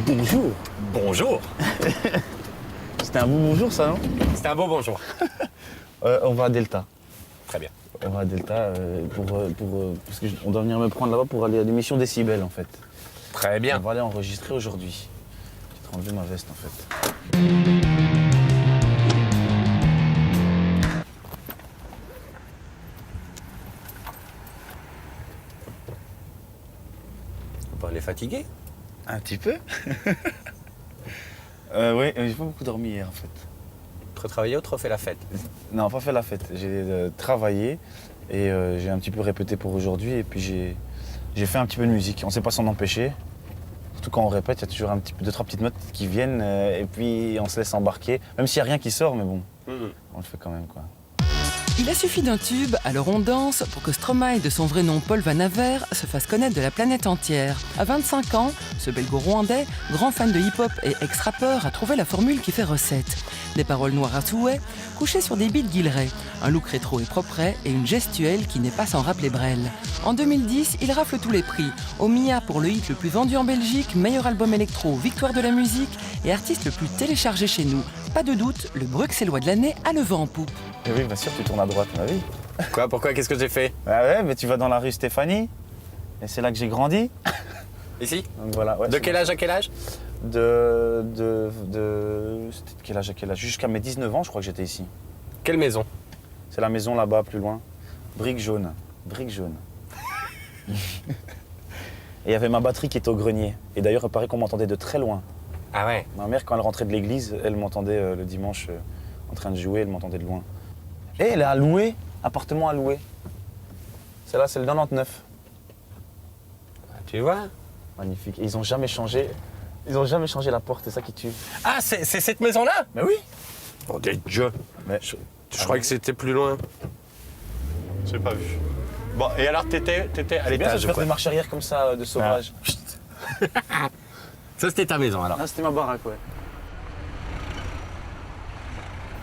Bonjour. Bonjour. C'était un beau bonjour, ça, non? C'était un beau bonjour. On va à Delta. Très bien. On va à Delta parce qu'on doit venir me prendre là-bas pour aller à l'émission Décibel, en fait. Très bien. On va aller enregistrer aujourd'hui. J'ai enlevé ma veste, en fait. On est fatigué. Un petit peu. Oui, j'ai pas beaucoup dormi hier, en fait. Trop travaillé ou trop fait la fête? Non, pas fait la fête. J'ai travaillé et j'ai un petit peu répété pour aujourd'hui. Et puis j'ai fait un petit peu de musique. On ne sait pas s'en empêcher. Surtout quand on répète, il y a toujours deux, trois petites notes qui viennent et puis on se laisse embarquer. Même s'il n'y a rien qui sort, mais bon, on le fait quand même, quoi. Il a suffi d'un tube, alors on danse, pour que Stromae, de son vrai nom Paul Van Haver, se fasse connaître de la planète entière. À 25 ans, ce belgo-rwandais, grand fan de hip-hop et ex-rappeur, a trouvé la formule qui fait recette. Des paroles noires à souhait, couchées sur des beats Guilleret, un look rétro et propret et une gestuelle qui n'est pas sans rappeler Brel. En 2010, il rafle tous les prix. Au MIA pour le hit le plus vendu en Belgique, meilleur album électro, victoire de la musique et artiste le plus téléchargé chez nous. Pas de doute, le Bruxellois de l'année a le vent en poupe. Et oui, bien sûr, tu tournes à droite, ma vie. Quoi? Pourquoi? Qu'est-ce que j'ai fait? Ah ouais, mais tu vas dans la rue Stéphanie et c'est là que j'ai grandi. Ici? Donc voilà. Ouais, De quel âge à quel âge? C'était de quel âge à quel âge? Jusqu'à mes 19 ans, je crois que j'étais ici. Quelle maison? C'est la maison là-bas, plus loin. Brique jaune. Brique jaune. Et il y avait ma batterie qui était au grenier. Et d'ailleurs, il paraît qu'on m'entendait de très loin. Ah ouais? Ma mère, quand elle rentrait de l'église, elle m'entendait le dimanche en train de jouer, elle m'entendait de loin. Et elle est à louer, appartement à louer. Celle-là, c'est le 99. Tu vois? Magnifique. Et ils ont jamais changé. Ils ont jamais changé la porte, c'est ça qui tue. Ah, c'est cette maison-là? Mais oui. Oh, des dieux. Mais Je croyais que c'était plus loin. J'ai pas vu. Bon, et alors t'étais à bien ça de l'étage ou faire quoi? des marches arrière comme ça de sauvage. Ça, c'était ta maison alors. Ah, c'était ma baraque, ouais.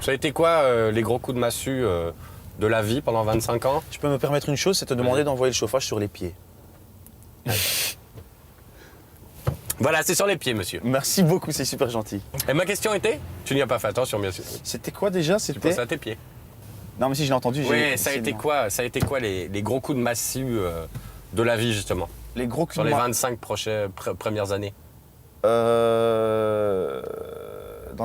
Ça a été quoi les gros coups de massue de la vie pendant 25 ans? Je peux me permettre une chose, c'est te demander d'envoyer le chauffage sur les pieds. Voilà, c'est sur les pieds, monsieur. Merci beaucoup, c'est super gentil. Et ma question était? Tu n'y as pas fait attention, bien sûr. C'était quoi déjà? Tu C'était. penses à tes pieds. Non, mais si je l'ai entendu. Oui, ça a été quoi? Ça a été quoi les gros coups de massue de la vie, justement? Les gros coups Sur de les ma- 25 premières années? Dans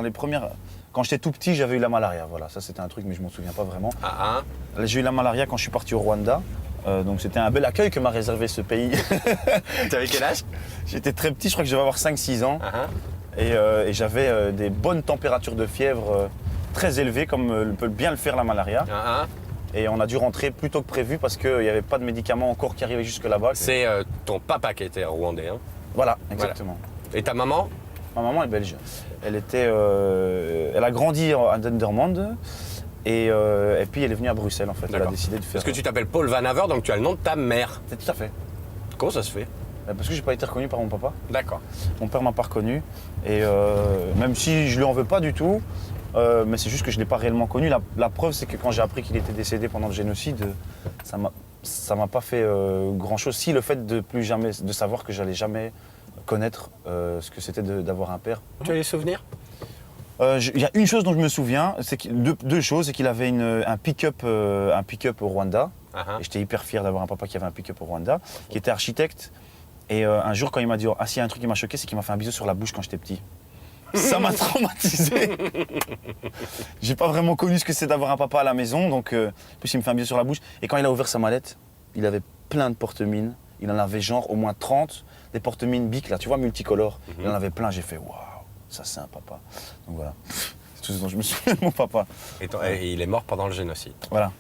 les premières. Quand j'étais tout petit, j'avais eu la malaria. Voilà, ça c'était un truc, mais je m'en souviens pas vraiment. Ah, J'ai eu la malaria quand je suis parti au Rwanda. Donc c'était un bel accueil que m'a réservé ce pays. T'avais quel âge? J'étais très petit, je crois que je devais avoir 5-6 ans. Et j'avais des bonnes températures de fièvre très élevées, comme peut bien le faire la malaria. Et on a dû rentrer plus tôt que prévu parce qu'il n'y avait pas de médicaments encore qui arrivaient jusque là-bas. C'est ton papa qui était rwandais, hein? Voilà, exactement. Et ta maman? Ma maman est belge. Elle a grandi à Dendermonde et puis elle est venue à Bruxelles en fait. Elle a D'accord. décidé de faire. Parce que tu t'appelles Paul Van Haver, donc tu as le nom de ta mère. C'est tout à fait. Comment ça se fait? Parce que j'ai pas été reconnu par mon papa. D'accord. Mon père m'a pas reconnu et même si je lui en veux pas du tout, mais c'est juste que je l'ai pas réellement connu. La preuve c'est que quand j'ai appris qu'il était décédé pendant le génocide, ça m'a pas fait grand chose. Si le fait de savoir que j'allais jamais connaître ce que c'était d'avoir un père. Tu as des souvenirs? Il y a une chose dont je me souviens, deux choses, c'est qu'il avait un pick-up au Rwanda. Et j'étais hyper fier d'avoir un papa qui avait un pick-up au Rwanda, qui était architecte. Et un jour, quand il m'a dit « Ah, s'il y a un truc qui m'a choqué, c'est qu'il m'a fait un bisou sur la bouche quand j'étais petit. » Ça m'a traumatisé. J'ai pas vraiment connu ce que c'est d'avoir un papa à la maison, donc en plus il me fait un bisou sur la bouche. Et quand il a ouvert sa mallette, il avait plein de porte-mines. Il en avait genre au moins 30, des porte-mines bic, là, tu vois, multicolores. Il en avait plein, j'ai fait « Waouh, ça c'est un papa. » Donc voilà, c'est tout ce dont je me souviens de mon papa. Et il est mort pendant le génocide. Voilà,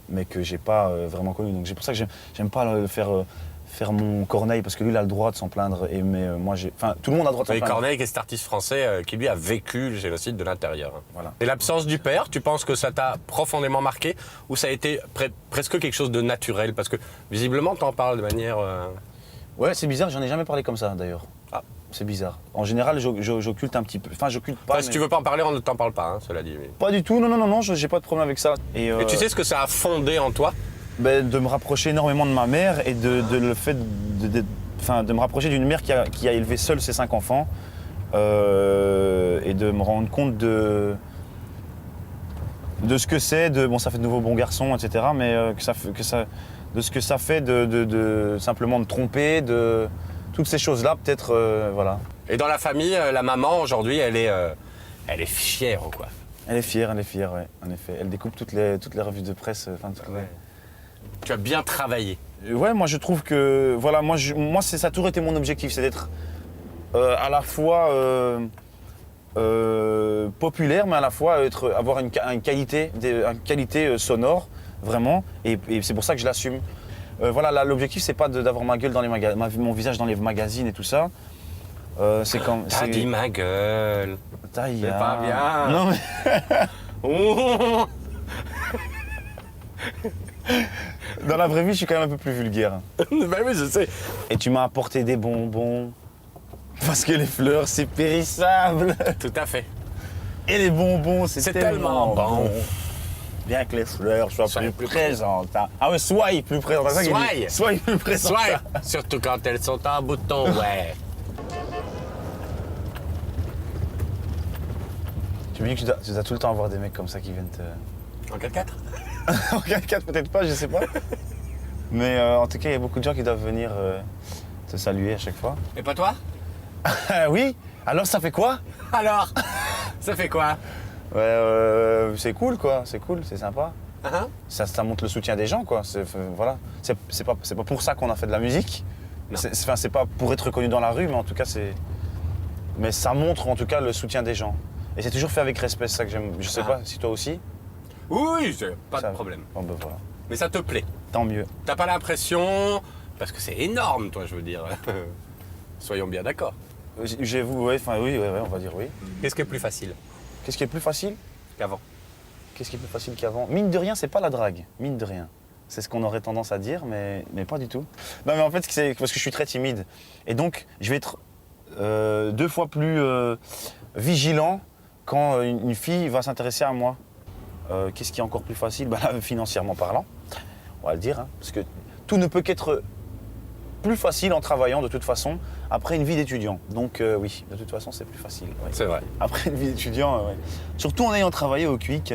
mais que j'ai pas vraiment connu. Donc c'est pour ça que j'aime pas faire mon Corneille, parce que lui il a le droit de s'en plaindre, mais moi tout le monde a le droit de s'en Et plaindre. Corneille, qui est cet artiste français qui lui a vécu le génocide de l'intérieur. Voilà. Et l'absence du père, tu penses que ça t'a profondément marqué ou ça a été presque quelque chose de naturel? Parce que visiblement, tu en parles de manière... Ouais, c'est bizarre, j'en ai jamais parlé comme ça d'ailleurs. Ah. C'est bizarre. En général, j'occulte un petit peu. Enfin, j'occulte pas. Enfin, si tu veux pas en parler, on ne t'en parle pas, hein, cela dit. Pas du tout, non, j'ai pas de problème avec ça. Et tu sais ce que ça a fondé en toi? De me rapprocher énormément de ma mère et de me rapprocher d'une mère qui a élevé seule ses 5 enfants. et de me rendre compte de ce que c'est, bon ça fait de nouveau bon garçon, etc. Mais de ce que ça fait de simplement de tromper, de toutes ces choses-là, peut-être, voilà. Et dans la famille, la maman aujourd'hui, elle est fière ou quoi? Elle est fière, ouais, en effet. Elle découpe toutes les revues de presse. Tu as bien travaillé. Ouais, moi je trouve que, voilà, ça a toujours été mon objectif, c'est d'être à la fois populaire, mais à la fois avoir une qualité sonore, vraiment, et c'est pour ça que je l'assume. Voilà, l'objectif c'est pas d'avoir ma gueule dans les mon visage dans les magazines et tout ça. T'as dit ma gueule. C'est pas bien. Non mais. Dans la vraie vie, je suis quand même un peu plus vulgaire. Ben oui, je sais. Et tu m'as apporté des bonbons. Parce que les fleurs, c'est périssable. Tout à fait. Et les bonbons, c'est tellement bon. Bien que les fleurs soient plus présentes. Ah ouais, soyez plus présentes. Soyez plus présentes. Surtout quand elles sont en bouton, ouais. Tu me dis que tu dois tout le temps avoir des mecs comme ça qui viennent te... En 4x4 En 4x4 peut-être pas, je sais pas. Mais en tout cas, il y a beaucoup de gens qui doivent venir te saluer à chaque fois. Et pas toi? Oui. Alors ça fait quoi? Alors ça fait quoi? Ouais, c'est cool quoi, c'est cool, c'est sympa. Ça montre le soutien des gens quoi. Voilà. C'est pas pour ça qu'on a fait de la musique. C'est pas pour être reconnu dans la rue, mais en tout cas mais ça montre en tout cas le soutien des gens. Et c'est toujours fait avec respect, c'est ça que j'aime. Je sais pas si toi aussi. Oui, pas de problème. Bon ben voilà. Mais ça te plaît? Tant mieux. T'as pas l'impression, parce que c'est énorme toi je veux dire, soyons bien d'accord. Oui, on va dire oui. Qu'est-ce qui est plus facile Qu'est-ce qui est plus facile qu'avant? Qu'est-ce qui est plus facile qu'avant? Mine de rien, c'est pas la drague, mine de rien. C'est ce qu'on aurait tendance à dire, mais pas du tout. Non mais en fait, c'est parce que je suis très timide. Et donc, je vais être 2 fois plus vigilant quand une fille va s'intéresser à moi. Qu'est-ce qui est encore plus facile? Financièrement parlant, on va le dire. Hein, parce que tout ne peut qu'être plus facile en travaillant de toute façon après une vie d'étudiant. Donc oui, de toute façon, c'est plus facile. Ouais. C'est vrai. Après une vie d'étudiant, ouais. Surtout en ayant travaillé au Quick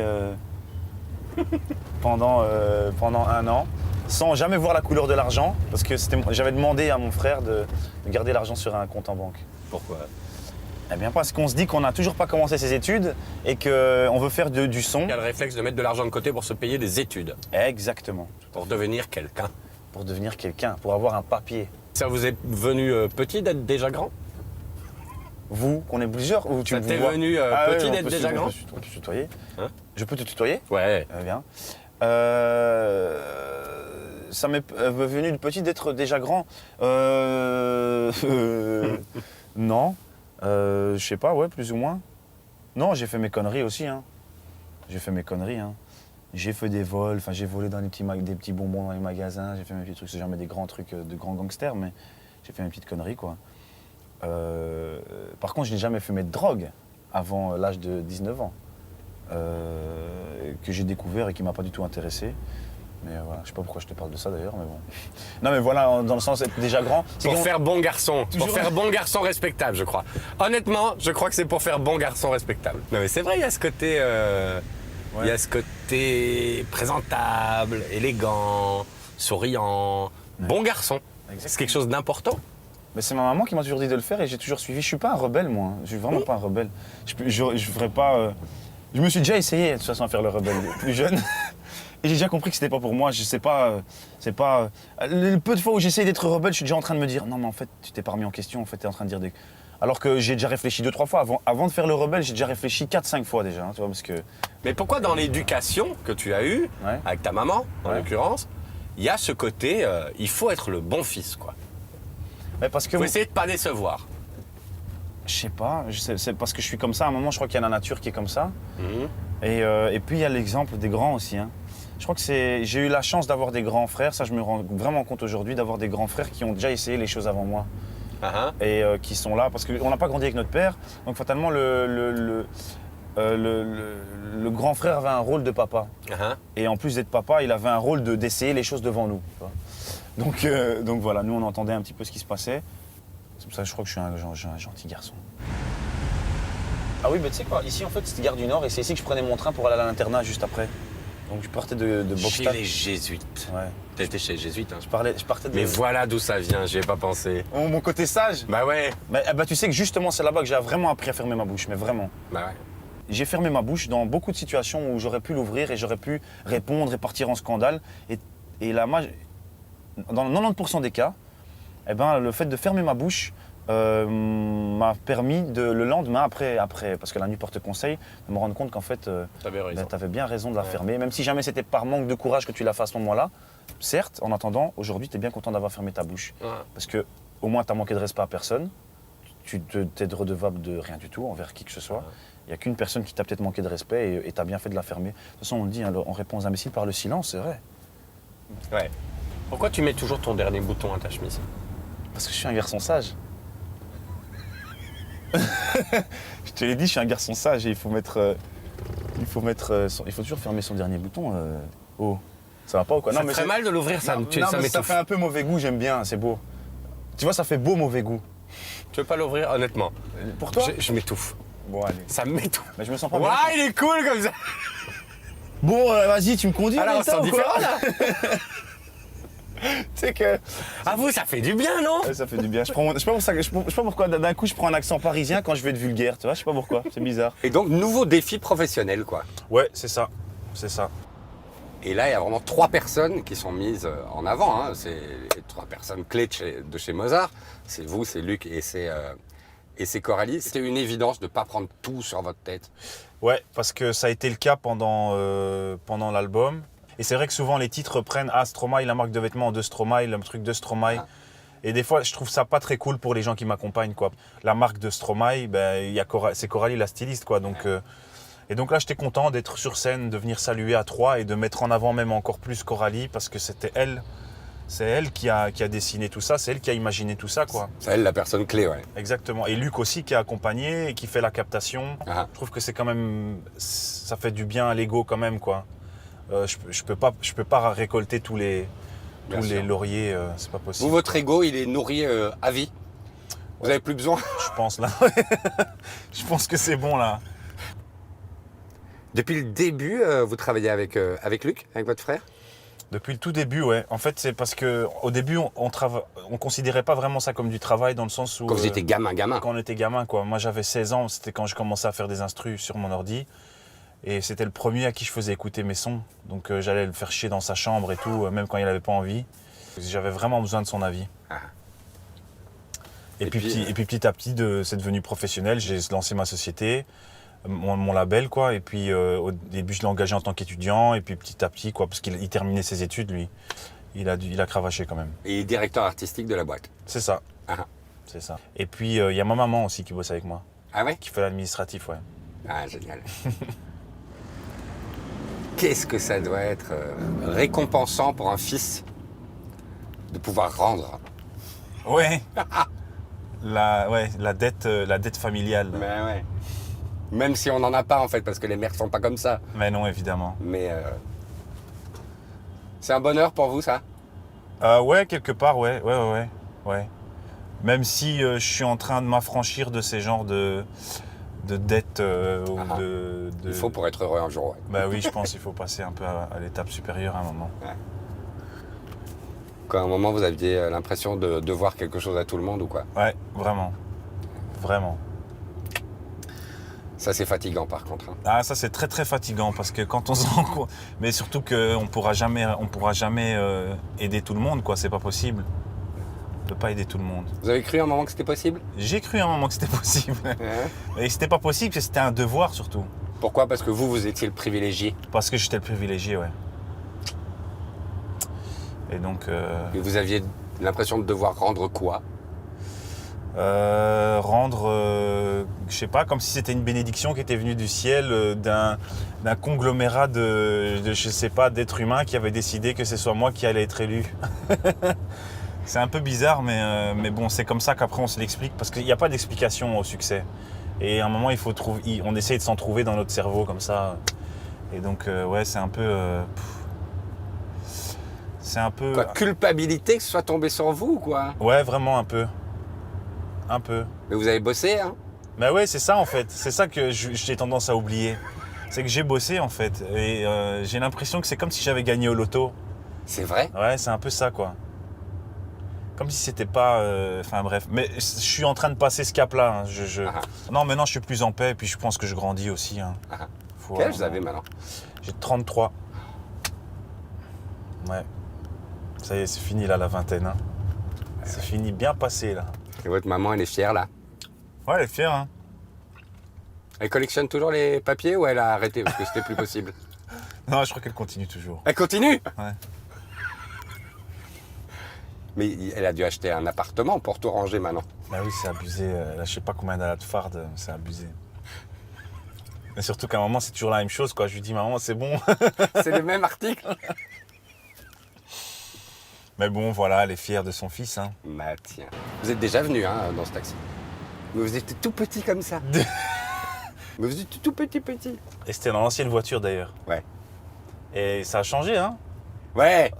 pendant 1 an, sans jamais voir la couleur de l'argent, parce que j'avais demandé à mon frère de garder l'argent sur un compte en banque. Pourquoi? Eh bien parce qu'on se dit qu'on n'a toujours pas commencé ses études et qu'on veut faire du son. Il y a le réflexe de mettre de l'argent de côté pour se payer des études. Exactement. Pour devenir quelqu'un. Pour devenir quelqu'un, pour avoir un papier. Ça vous est venu petit d'être déjà grand? Vous, qu'on est plusieurs, ou tu ça t'est venu petit d'être déjà grand? On peut se tutoyer. Hein? Je peux te tutoyer? Ouais. Bien. Ça m'est venu de petit d'être déjà grand. Non. Je sais pas, ouais, plus ou moins. Non, j'ai fait mes conneries aussi. Hein. J'ai fait mes conneries. Hein. J'ai fait des vols, j'ai volé dans des petits bonbons dans les magasins. J'ai fait mes petits trucs, c'est jamais des grands trucs de grands gangsters, mais j'ai fait mes petites conneries, quoi. Par contre, je n'ai jamais fumé de drogue avant l'âge de 19 ans. Que j'ai découvert et qui m'a pas du tout intéressé. Mais voilà, je sais pas pourquoi je te parle de ça d'ailleurs, mais bon. Non mais voilà, dans le sens d'être déjà grand. Pour faire bon garçon, pour faire bon garçon respectable, je crois. Honnêtement, je crois que c'est pour faire bon garçon respectable. Non mais c'est vrai, il y a ce côté, il y a ce côté présentable, élégant, souriant, bon garçon. Exactement. C'est quelque chose d'important. Mais c'est ma maman qui m'a toujours dit de le faire et j'ai toujours suivi. Je suis pas un rebelle moi, je suis vraiment pas un rebelle. Je ferais pas. Je me suis déjà essayé de toute façon à faire le rebelle plus jeune. Et j'ai déjà compris que c'était pas pour moi, je sais pas, le peu de fois où j'essaye d'être rebelle, je suis déjà en train de me dire non mais en fait tu t'es pas remis en question, en fait t'es en train de dire des... Alors que j'ai déjà réfléchi 2-3 fois, avant de faire le rebelle, j'ai déjà réfléchi 4-5 fois déjà, hein, tu vois, parce que... Mais pourquoi dans l'éducation que tu as eue, avec ta maman en l'occurrence, il y a ce côté, il faut être le bon fils quoi. Mais parce que... Faut essayer de pas décevoir. Je sais pas, c'est parce que je suis comme ça, à un moment je crois qu'il y a la nature qui est comme ça. Et puis il y a l'exemple des grands aussi, hein. Je crois que j'ai eu la chance d'avoir des grands frères, ça je me rends vraiment compte aujourd'hui, d'avoir des grands frères qui ont déjà essayé les choses avant moi. Et qui sont là, parce qu'on n'a pas grandi avec notre père, donc fatalement le grand frère avait un rôle de papa. Et en plus d'être papa, il avait un rôle d'essayer les choses devant nous. Donc voilà, nous on entendait un petit peu ce qui se passait. C'est pour ça que je crois que je suis un gentil garçon. Ah oui, mais tu sais quoi, ici en fait c'était Gare du Nord et c'est ici que je prenais mon train pour aller à l'internat juste après. Donc je partais de Chez Boxstad. les jésuites. Ouais. T'étais chez les jésuites, hein. Je partais de... Mais voilà d'où ça vient, j'y ai pas pensé. Oh, mon côté sage. Bah ouais. Mais tu sais que justement c'est là-bas que j'ai vraiment appris à fermer ma bouche, mais vraiment. Bah ouais. J'ai fermé ma bouche dans beaucoup de situations où j'aurais pu l'ouvrir et j'aurais pu répondre et partir en scandale. Et là, dans 90% des cas, eh ben, le fait de fermer ma bouche m'a permis le lendemain, après, parce que la nuit porte conseil, de me rendre compte qu'en fait, t'avais bien raison de la fermer. Même si jamais c'était par manque de courage que tu l'as fait à ce moment-là, certes, en attendant, aujourd'hui, tu es bien content d'avoir fermé ta bouche. Ouais. Parce que au moins, tu n'as manqué de respect à personne. Tu t'es redevable de rien du tout envers qui que ce soit. Il n'y a qu'une personne qui t'a peut-être manqué de respect et tu as bien fait de la fermer. De toute façon, on le dit, hein, on répond aux imbéciles par le silence, c'est vrai. Ouais. Pourquoi tu mets toujours ton dernier bouton à ta chemise? Parce que je suis un garçon sage. Je te l'ai dit, je suis un garçon sage et il faut toujours fermer son dernier bouton. Oh, ça va pas ou quoi? Ça me ferait mal de l'ouvrir, ça fait un peu mauvais goût, j'aime bien, c'est beau. Tu vois, ça fait beau mauvais goût. Tu veux pas l'ouvrir, honnêtement? Pour toi? Je m'étouffe. Bon, allez. Ça m'étouffe. Mais je me sens pas bien. Ouah, il est cool comme ça. Bon, vas-y, tu me conduis. Alors, on se sent différent là. Tu sais que... À vous, ça fait du bien, non? Ouais, ça fait du bien. Je sais pas pourquoi d'un coup je prends un accent parisien quand je vais être vulgaire, tu vois, je sais pas pourquoi, c'est bizarre. Et donc, nouveau défi professionnel, quoi. Ouais, c'est ça, c'est ça. Et là, il y a vraiment 3 personnes qui sont mises en avant. Hein. C'est les 3 personnes clés de chez Mozart. C'est vous, c'est Luc et c'est Coralie. C'était une évidence de ne pas prendre tout sur votre tête. Ouais, parce que ça a été le cas pendant l'album. Et c'est vrai que souvent les titres prennent Stromae, la marque de vêtements de Stromae, le truc de Stromae. Ah. Et des fois, je trouve ça pas très cool pour les gens qui m'accompagnent, quoi. La marque de Stromae, c'est Coralie la styliste, quoi. Donc, et donc là, j'étais content d'être sur scène, de venir saluer à 3 et de mettre en avant même encore plus Coralie parce que c'était elle. C'est elle qui a dessiné tout ça, c'est elle qui a imaginé tout ça, quoi. C'est elle la personne clé, ouais. Exactement. Et Luc aussi qui a accompagné et qui fait la captation. Ah. Je trouve que c'est quand même, ça fait du bien à l'ego quand même, quoi. Je peux pas récolter tous les lauriers, c'est pas possible. Vous, votre ego, il est nourri à vie. Vous avez plus besoin. Je pense là. Je pense que c'est bon là. Depuis le début, vous travaillez avec Luc, avec votre frère? Depuis le tout début, ouais. En fait, c'est parce que au début, on considérait pas vraiment ça comme du travail dans le sens où. Quand vous étiez gamin. Quand on était gamin, quoi. Moi, j'avais 16 ans. C'était quand je commençais à faire des instrus sur mon ordi. Et c'était le premier à qui je faisais écouter mes sons. Donc j'allais le faire chier dans sa chambre et tout, même quand il n'avait pas envie. J'avais vraiment besoin de son avis. Ah. Et puis petit à petit, c'est devenu professionnel. J'ai lancé ma société, mon label, quoi. Et puis au début, je l'ai engagé en tant qu'étudiant. Et puis petit à petit, quoi, parce qu'il terminait ses études, lui. Il a cravaché quand même. Et directeur artistique de la boîte. C'est ça. Ah. C'est ça. Et puis il y a ma maman aussi qui bosse avec moi. Ah ouais? Qui fait l'administratif, ouais. Ah, génial. Qu'est-ce que ça doit être récompensant pour un fils de pouvoir rendre. Ouais. la dette familiale. Mais ouais. Même si on n'en a pas en fait, parce que les mères sont pas comme ça. Mais non, évidemment. Mais c'est un bonheur pour vous, ça? Ouais, quelque part, ouais. Même si je suis en train de m'affranchir de ces genres de dettes ou de... Il faut pour être heureux un jour, ouais. Bah oui, je pense qu'il faut passer un peu à l'étape supérieure à un moment. Ouais. Quand à un moment, vous aviez l'impression de devoir quelque chose à tout le monde ou quoi? Ouais, vraiment. Vraiment. Ça, c'est fatigant, par contre. Hein. Ah, ça, c'est très, très fatigant, parce que quand on se rend compte... Mais surtout qu'on pourra jamais aider tout le monde, quoi. C'est pas possible. On peut pas aider tout le monde. Vous avez cru à un moment que c'était possible? J'ai cru à un moment que c'était possible. Et c'était pas possible, parce que c'était un devoir, surtout. Pourquoi? Parce que vous étiez le privilégié? Parce que j'étais le privilégié, ouais. Et donc... Et vous aviez l'impression de devoir rendre quoi? Je sais pas, comme si c'était une bénédiction qui était venue du ciel d'un conglomérat de je sais pas, d'êtres humains qui avaient décidé que ce soit moi qui allais être élu. C'est un peu bizarre, mais bon, c'est comme ça qu'après on se l'explique, parce qu'il n'y a pas d'explication au succès. Et à un moment, on essaye de s'en trouver dans notre cerveau comme ça. Et donc, ouais, c'est un peu... c'est un peu... Quoi, culpabilité que ce soit tombé sur vous ou quoi? Ouais, vraiment un peu. Un peu. Mais vous avez bossé, hein? Bah ouais, c'est ça en fait. C'est ça que j'ai tendance à oublier. C'est que j'ai bossé en fait. Et j'ai l'impression que c'est comme si j'avais gagné au loto. C'est vrai? Ouais, c'est un peu ça quoi. Comme si c'était pas... Enfin bref. Mais je suis en train de passer ce cap-là. Hein. Non, maintenant je suis plus en paix. Et puis je pense que je grandis aussi. Hein. Quel âge vous avez maintenant? J'ai 33. Ouais. Ça y est, c'est fini là la vingtaine. Hein. C'est fini, bien passé là. Et votre maman, elle est fière là? Ouais, elle est fière. Hein. Elle collectionne toujours les papiers ou elle a arrêté parce que c'était plus possible? Non, je crois qu'elle continue toujours. Elle continue? Ouais. Mais elle a dû acheter un appartement pour tout ranger maintenant. Bah oui, c'est abusé. Là, je sais pas combien elle a de farde, c'est abusé. Mais surtout qu'à un moment, c'est toujours la même chose, quoi. Je lui dis, maman, c'est bon. C'est le même article? Mais bon, voilà, elle est fière de son fils. Hein. Bah tiens. Vous êtes déjà venu hein, dans ce taxi. Mais vous étiez tout petit comme ça. Mais vous étiez tout petit. Et c'était dans l'ancienne voiture, d'ailleurs. Ouais. Et ça a changé, hein. Ouais.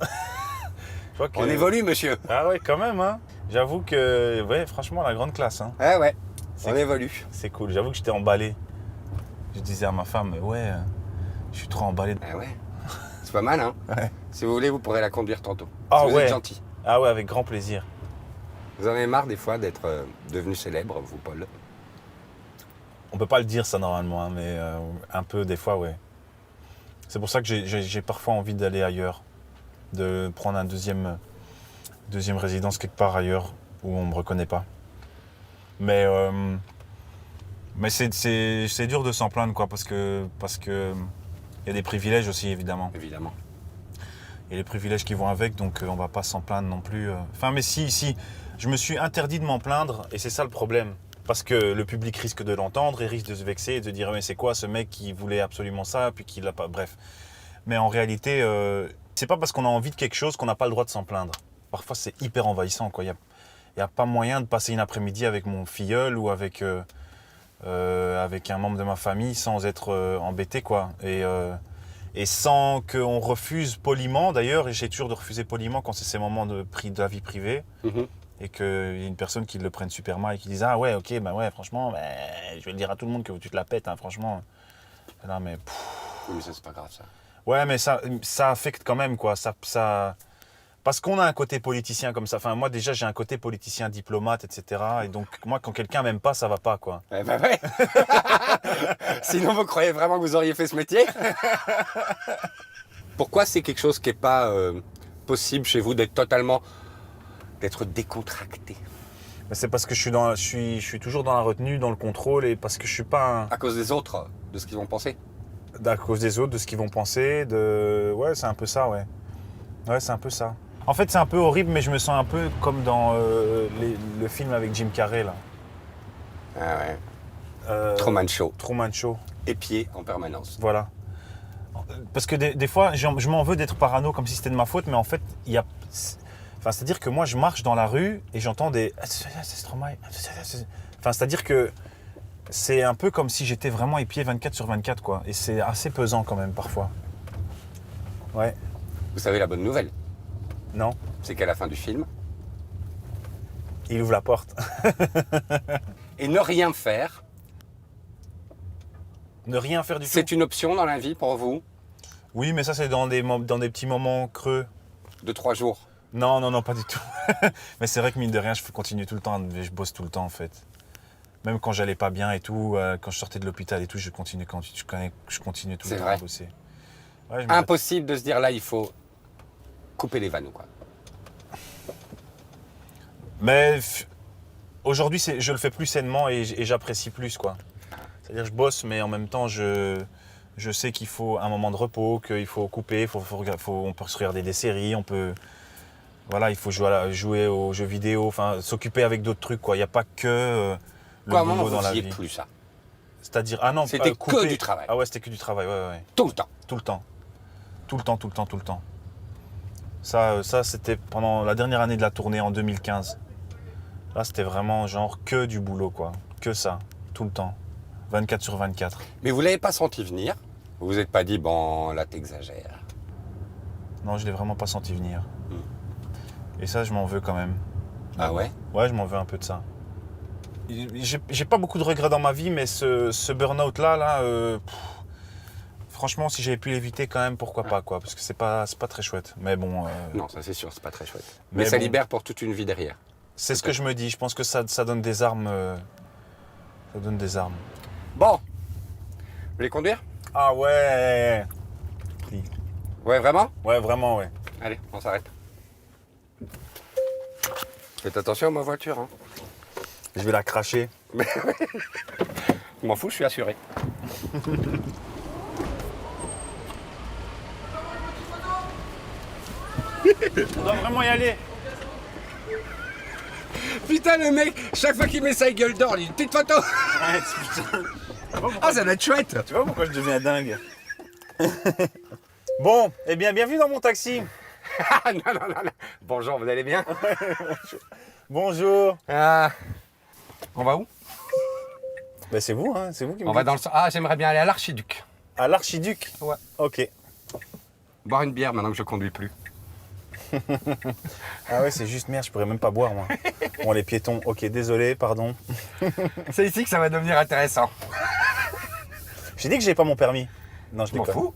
Je vois que... On évolue, monsieur. Ah ouais, quand même, hein. J'avoue que, ouais, franchement, la grande classe, hein. Ouais. On évolue. C'est cool. J'avoue que j'étais emballé. Je disais à ma femme, ouais, je suis trop emballé. Ah ouais. C'est pas mal, hein. Ouais. Si vous voulez, vous pourrez la conduire tantôt. Ah si vous ouais. êtes gentil. Ah ouais, avec grand plaisir. Vous en avez marre des fois d'être devenu célèbre, vous, Paul? On peut pas le dire ça normalement, hein, mais un peu des fois, ouais. C'est pour ça que j'ai parfois envie d'aller ailleurs, de prendre un deuxième résidence quelque part ailleurs où on me reconnaît pas. Mais c'est dur de s'en plaindre quoi, parce que il y a des privilèges aussi évidemment. Évidemment. Il y a les privilèges qui vont avec, donc on va pas s'en plaindre non plus. Enfin, mais si, je me suis interdit de m'en plaindre, et c'est ça le problème. Parce que le public risque de l'entendre, et risque de se vexer et de dire mais c'est quoi ce mec qui voulait absolument ça, puis qui l'a pas. Bref. Mais en réalité, c'est pas parce qu'on a envie de quelque chose qu'on n'a pas le droit de s'en plaindre. Parfois, c'est hyper envahissant, quoi. Il y a pas moyen de passer une après-midi avec mon filleul ou avec un membre de ma famille sans être embêté, quoi. Et sans qu'on refuse poliment, d'ailleurs, et j'ai toujours de refuser poliment quand c'est ces moments de la vie privée, et qu'il y a une personne qui le prenne super mal et qui dise « Ah ouais, ok, bah ouais, franchement, bah, je vais le dire à tout le monde que tu te la pètes, hein, franchement. » Non, mais... Oui, mais ça, c'est pas grave, ça. Ouais, mais ça affecte quand même, quoi. Parce qu'on a un côté politicien comme ça. Enfin, moi, déjà, j'ai un côté politicien diplomate, etc. Et donc, moi, quand quelqu'un m'aime pas, ça va pas, quoi. Eh ben ouais. Sinon, vous croyez vraiment que vous auriez fait ce métier? Pourquoi c'est quelque chose qui n'est pas possible chez vous d'être décontracté? C'est parce que je suis toujours dans la retenue, dans le contrôle, et parce que je suis pas À cause des autres, de ce qu'ils vont penser? À cause des autres, de ce qu'ils vont penser, Ouais, c'est un peu ça, ouais. Ouais, c'est un peu ça. En fait, c'est un peu horrible, mais je me sens un peu comme dans le film avec Jim Carrey, là. Ah ouais. Truman Show. Truman Show. Épié en permanence. Voilà. Parce que des fois, je m'en veux d'être parano comme si c'était de ma faute, mais en fait, il y a... Enfin, c'est-à-dire que moi, je marche dans la rue et j'entends des... Enfin, c'est-à-dire que c'est un peu comme si j'étais vraiment épié 24/24, quoi. Et c'est assez pesant quand même, parfois. Ouais. Vous savez la bonne nouvelle? Non. C'est qu'à la fin du film... Il ouvre la porte. Et ne rien faire... Ne rien faire du tout. C'est une option dans la vie pour vous? Oui, mais ça, c'est dans des petits moments creux. De 3 jours? Non, pas du tout. Mais c'est vrai que mine de rien, je continue tout le temps, je bosse tout le temps en fait. Même quand j'allais pas bien et tout, quand je sortais de l'hôpital et tout, je continue tout le temps à bosser. Ouais, impossible de se dire là, il faut couper les vannes ou quoi. Mais aujourd'hui, je le fais plus sainement et j'apprécie plus, quoi. C'est-à-dire je bosse, mais en même temps, je sais qu'il faut un moment de repos, qu'il faut couper, on peut se regarder des séries, on peut... Voilà, il faut jouer aux jeux vidéo, enfin, s'occuper avec d'autres trucs, quoi. Il n'y a pas que le boulot dans la vie. Plus ça. C'est-à-dire, ah non, c'était que du travail. Ah ouais, c'était que du travail, ouais. Tout le temps. Tout le temps. Ça, c'était pendant la dernière année de la tournée, en 2015. Là, c'était vraiment genre que du boulot, quoi. Que ça, tout le temps. 24/24. Mais vous ne l'avez pas senti venir? Vous vous êtes pas dit, bon, là, t'exagères? Non, je ne l'ai vraiment pas senti venir. Et ça, je m'en veux quand même. Ah ouais? Ouais, je m'en veux un peu de ça. j'ai pas beaucoup de regrets dans ma vie, mais ce burn-out là, franchement, si j'avais pu l'éviter quand même, pourquoi pas, quoi. Parce que c'est pas très chouette. Mais bon. Non, ça c'est sûr, c'est pas très chouette. Mais ça libère pour toute une vie derrière. C'est ce que je me dis. Je pense que ça donne des armes. Ça donne des armes. Bon. Vous voulez conduire? Ah ouais. Ouais, vraiment? Ouais, vraiment, ouais. Allez, on s'arrête. Faites attention à ma voiture. Hein. Je vais la cracher. Je m'en fous, je suis assuré. On doit vraiment y aller. Putain, le mec, chaque fois qu'il met sa gueule d'or, il dit petite photo. Ouais, putain. Ah, ça va être chouette. Tu vois pourquoi je deviens dingue? Bon, eh bien, bienvenue dans mon taxi. Non. Bonjour, vous allez bien? Bonjour. On va où? Ben, c'est vous, hein, c'est vous qui me On va dites. dans le... Ah, j'aimerais bien aller à l'Archiduc. À l'Archiduc? Ouais. Ok. Boire une bière maintenant que je conduis plus. Ah ouais, c'est juste merde, je pourrais même pas boire, moi. Bon, les piétons, ok, désolé, pardon. C'est ici que ça va devenir intéressant. J'ai dit que j'ai pas mon permis. Non, je Je m'en déconne. fous.